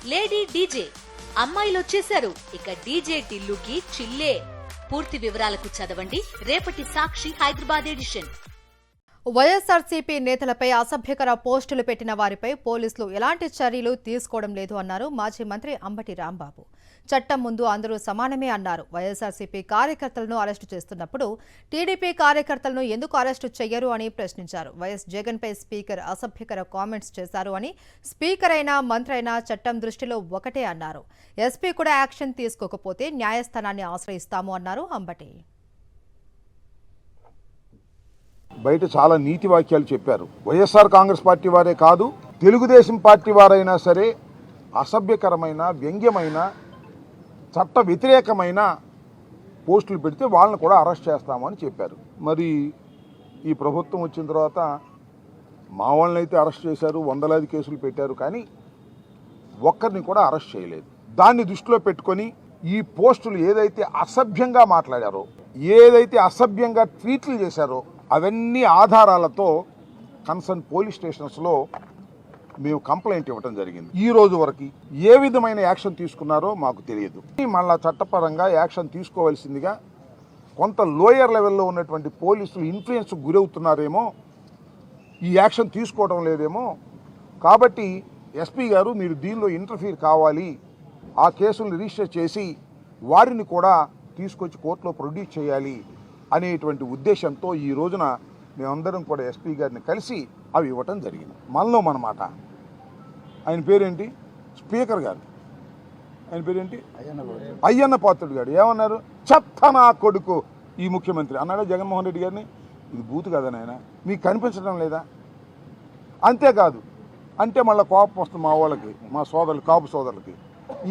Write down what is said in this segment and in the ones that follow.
Lady DJ అమ్మాయిలు వచ్చేశారు. ఇక డీజే టిల్లుకి చిల్లే. పూర్తి వివరాలకు చదవండి రేపటి సాక్షి హైదరాబాద్ ఎడిషన్. వైఎస్ఆర్సీపీ నేతలపై అసభ్యకర పోస్టులు పెట్టిన వారిపై పోలీసులు ఎలాంటి చర్యలు తీసుకోవడం లేదు అన్నారు మాజీ మంత్రి అంబటి రాంబాబు. చట్టం ముందు అందరూ సమానమే అన్నారు. వైఎస్ఆర్సీపీ కార్యకర్తలను అరెస్టు చేస్తున్నప్పుడు టీడీపీ కార్యకర్తలను ఎందుకు అరెస్టు చేయరు అని ప్రశ్నించారు. వైఎస్ జగన్పై స్పీకర్ అసభ్యకర కామెంట్స్ చేశారు అని, స్పీకర్ అయినా మంత్రి అయినా చట్టం దృష్టిలో ఒకటే అన్నారు. ఎస్పీ కూడా యాక్షన్ తీసుకోకపోతే న్యాయస్థానాన్ని ఆశ్రయిస్తాము అన్నారు అంబటి. బయట చాలా నీతి వాక్యాలు చెప్పారు. వైఎస్ఆర్ కాంగ్రెస్ పార్టీ వారే కాదు, తెలుగుదేశం పార్టీ వారైనా సరే అసభ్యకరమైన, వ్యంగ్యమైన, చట్ట వ్యతిరేకమైన పోస్టులు పెడితే వాళ్ళని కూడా అరెస్ట్ చేస్తామని చెప్పారు. మరి ఈ ప్రభుత్వం వచ్చిన తర్వాత మా వాళ్ళని అయితే అరెస్ట్ చేశారు, వందలాది కేసులు పెట్టారు, కానీ ఒక్కరిని కూడా అరెస్ట్ చేయలేదు. దాన్ని దృష్టిలో పెట్టుకొని ఈ పోస్టులు ఏదైతే అసభ్యంగా మాట్లాడారో, ఏదైతే అసభ్యంగా ట్వీట్లు చేశారో అవన్నీ ఆధారాలతో కన్సర్న్ పోలీస్ స్టేషన్స్లో మేము కంప్లైంట్ ఇవ్వడం జరిగింది. ఈ రోజు వరకు ఏ విధమైన యాక్షన్ తీసుకున్నారో మాకు తెలియదు. మళ్ళా చట్టపరంగా యాక్షన్ తీసుకోవాల్సిందిగా కొంత లోయర్ లెవెల్లో ఉన్నటువంటి పోలీసులు ఇన్ఫ్లుయెన్స్ గురవుతున్నారేమో, ఈ యాక్షన్ తీసుకోవడం లేదేమో. కాబట్టి ఎస్పీ గారు మీరు దీనిలో ఇంటర్ఫీర్ కావాలి, ఆ కేసులను రిజిస్టర్ చేసి వారిని కూడా తీసుకొచ్చి కోర్టులో ప్రొడ్యూస్ చేయాలి అనేటువంటి ఉద్దేశంతో ఈ రోజున మేమందరం కూడా ఎస్పీ గారిని కలిసి అవి ఇవ్వటం జరిగింది. మనలో మనమాట. ఆయన పేరేంటి? స్పీకర్ గారు. ఆయన పేరేంటి? అయ్యన్న పాత్రుడు గారు ఏమన్నారు? చెత్త నా కొడుకు ఈ ముఖ్యమంత్రి అన్నాడు జగన్మోహన్ రెడ్డి గారిని. ఇది బూతు కదా నాయన, మీకు కనిపించడం లేదా? అంతేకాదు అంటే మళ్ళీ కోపం వస్తుంది మా వాళ్ళకి, మా సోదరులు, కాపు సోదరులకి.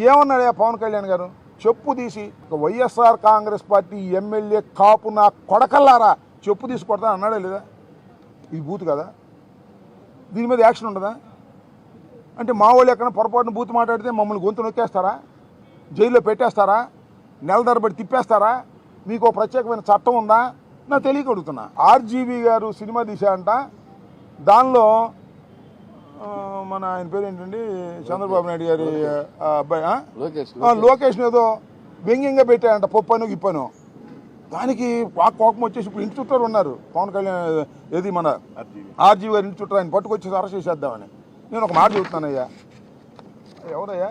ఏమన్నాడు పవన్ కళ్యాణ్ గారు? చెప్పు తీసి వైఎస్ఆర్ కాంగ్రెస్ పార్టీ ఎమ్మెల్యే కాపు నా కొడకల్లారా చెప్పు తీసి కొడతా అన్నాడే లేదా? ఇది బూతు కదా? దీని మీద యాక్షన్ ఉండదా? అంటే మా వాళ్ళు ఎక్కడ పొరపాటున బూతు మాట్లాడితే మమ్మల్ని గొంతు నొక్కేస్తారా? జైల్లో పెట్టేస్తారా? నెల తరబడి తిప్పేస్తారా? మీకు ప్రత్యేకమైన చట్టం ఉందా? నాకు తెలియక అడుగుతున్నా. ఆర్జీవి గారు సినిమా తీశారంట, దానిలో మన ఆయన పేరు ఏంటండి, చంద్రబాబు నాయుడు గారి అబ్బాయి లోకేష్ ఏదో వ్యంగ్యంగా పెట్టారంట, పప్పను గిప్పను. దానికి కోపం వచ్చేసి ఇప్పుడు ఇంటి చుట్టారు ఉన్నారు పవన్ కళ్యాణ్, ఏది మన ఆర్జీవి గారు ఇంటి చుట్టారు, ఆయన పట్టుకొచ్చేసి అరెస్ట్ చేసేద్దామని. నేను ఒక మాట చెబుతున్నానయ్యా, ఎవరయ్యా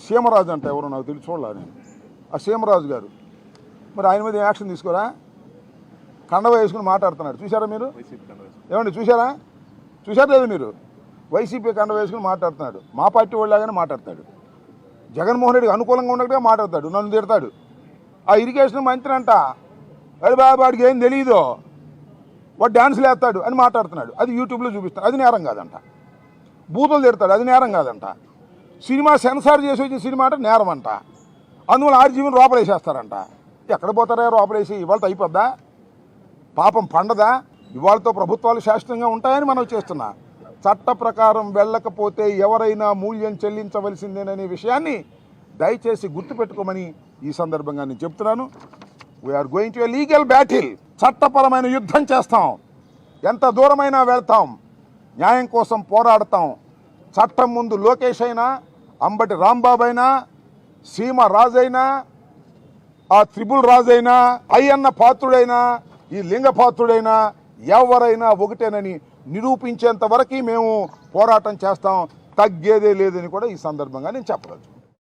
సీమరాజు అంట, ఎవరో నాకు తెలిసి చూడాలి నేను. ఆ సీమరాజు గారు మరి ఆయన మీద యాక్షన్ తీసుకోరా? కండవ వేసుకుని మాట్లాడుతున్నాడు, చూసారా మీరు? ఏమండి చూసారా లేదు మీరు? వైసీపీ కండ వేసుకుని మాట్లాడుతున్నాడు, మా పార్టీ వాళ్ళలాగానే మాట్లాడతాడు. జగన్మోహన్ రెడ్డికి అనుకూలంగా ఉన్నట్టుగా మాట్లాడతాడు, నన్ను తిడతాడు. ఆ ఇరిగేషన్ మంత్రి అంట, అరే బాబు వాడికి ఏం తెలియదు, వాడు డ్యాన్సులు వేస్తాడు అని మాట్లాడుతున్నాడు. అది యూట్యూబ్లో చూపిస్తాడు, అది నేరం కాదంట. బూతులు తిడతాడు, అది నేరం కాదంట. సినిమా సెన్సార్ చేసి వచ్చిన సినిమా అంటే నేరం అంట. అందువల్ల ఆర్జీవీని లోపలేసేస్తారంట. ఎక్కడ పోతారా లోపలేసి? ఇవాళతో అయిపోద్దా? పాపం పండదా? ఇవాళతో ప్రభుత్వాలు శాశ్వతంగా ఉంటాయని మనం చేస్తున్నా. చట్ట ప్రకారం వెళ్ళకపోతే ఎవరైనా మూల్యం చెల్లించవలసిందేననే విషయాన్ని దయచేసి గుర్తుపెట్టుకోమని ఈ సందర్భంగా నేను చెప్తున్నాను. We're going to a legal battle. చట్టపరమైన యుద్ధం చేస్తాం, ఎంత దూరమైనా వెళ్తాం, న్యాయం కోసం పోరాడతాం. చట్టం ముందు లోకేష్ అయినా, అంబటి రాంబాబు అయినా, సీమ రాజైనా, ఆ త్రిపుల్ రాజైనా, అయ్యన్న పాత్రుడైనా, ఈ లింగ పాత్రుడైనా ఎవరైనా ఒకటేనని నిరూపించేంత వరకు మేము పోరాటం చేస్తాం. తగ్గేదే లేదని కూడా ఈ సందర్భంగా నేను చెప్పగలను.